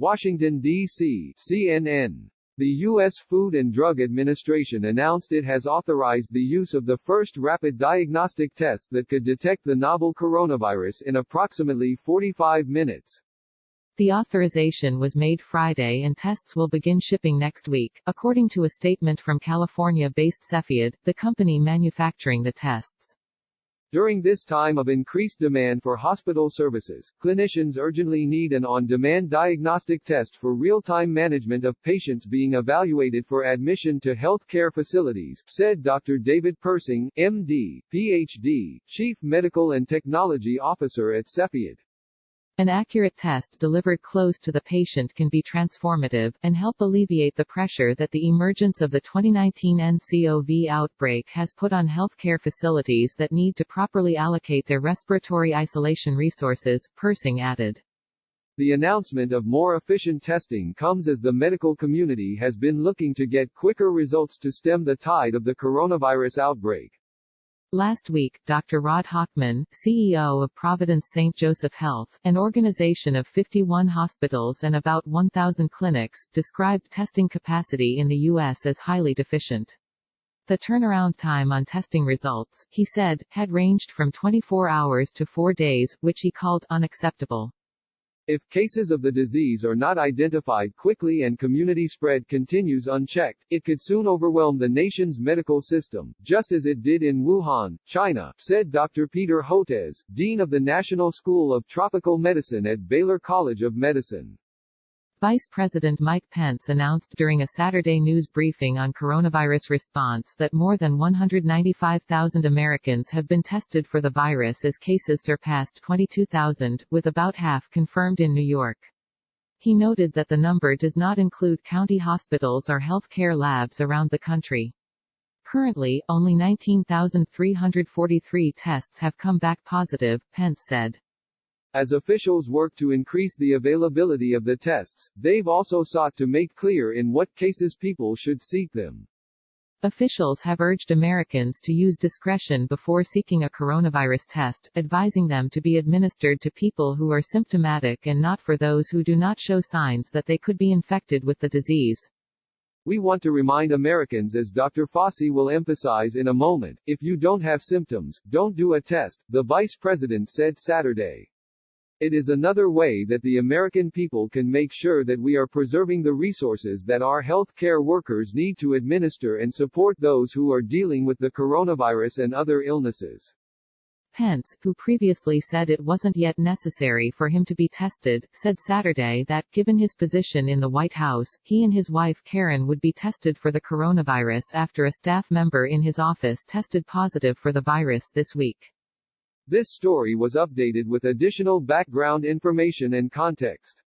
Washington, D.C., CNN. The U.S. Food and Drug Administration announced it has authorized the use of the first rapid diagnostic test that could detect the novel coronavirus in approximately 45 minutes. The authorization was made Friday and tests will begin shipping next week, according to a statement from California-based Cepheid, the company manufacturing the tests. During this time of increased demand for hospital services, clinicians urgently need an on-demand diagnostic test for real-time management of patients being evaluated for admission to healthcare facilities, said Dr. David Persing, MD, PhD, Chief Medical and Technology Officer at Cepheid. An accurate test delivered close to the patient can be transformative, and help alleviate the pressure that the emergence of the 2019 nCoV outbreak has put on healthcare facilities that need to properly allocate their respiratory isolation resources, Persing added. The announcement of more efficient testing comes as the medical community has been looking to get quicker results to stem the tide of the coronavirus outbreak. Last week, Dr. Rod Hochman, CEO of Providence St. Joseph Health, an organization of 51 hospitals and about 1,000 clinics, described testing capacity in the U.S. as highly deficient. The turnaround time on testing results, he said, had ranged from 24 hours to 4 days, which he called unacceptable. If cases of the disease are not identified quickly and community spread continues unchecked, it could soon overwhelm the nation's medical system, just as it did in Wuhan, China, said Dr. Peter Hotez, Dean of the National School of Tropical Medicine at Baylor College of Medicine. Vice President Mike Pence announced during a Saturday news briefing on coronavirus response that more than 195,000 Americans have been tested for the virus as cases surpassed 22,000, with about half confirmed in New York. He noted that the number does not include county hospitals or health care labs around the country. Currently, only 19,343 tests have come back positive, Pence said. As officials work to increase the availability of the tests, they've also sought to make clear in what cases people should seek them. Officials have urged Americans to use discretion before seeking a coronavirus test, advising them to be administered to people who are symptomatic and not for those who do not show signs that they could be infected with the disease. We want to remind Americans, as Dr. Fauci will emphasize in a moment, if you don't have symptoms, don't do a test, the vice president said Saturday. It is another way that the American people can make sure that we are preserving the resources that our health care workers need to administer and support those who are dealing with the coronavirus and other illnesses. Pence, who previously said it wasn't yet necessary for him to be tested, said Saturday that, given his position in the White House, he and his wife Karen would be tested for the coronavirus after a staff member in his office tested positive for the virus this week. This story was updated with additional background information and context.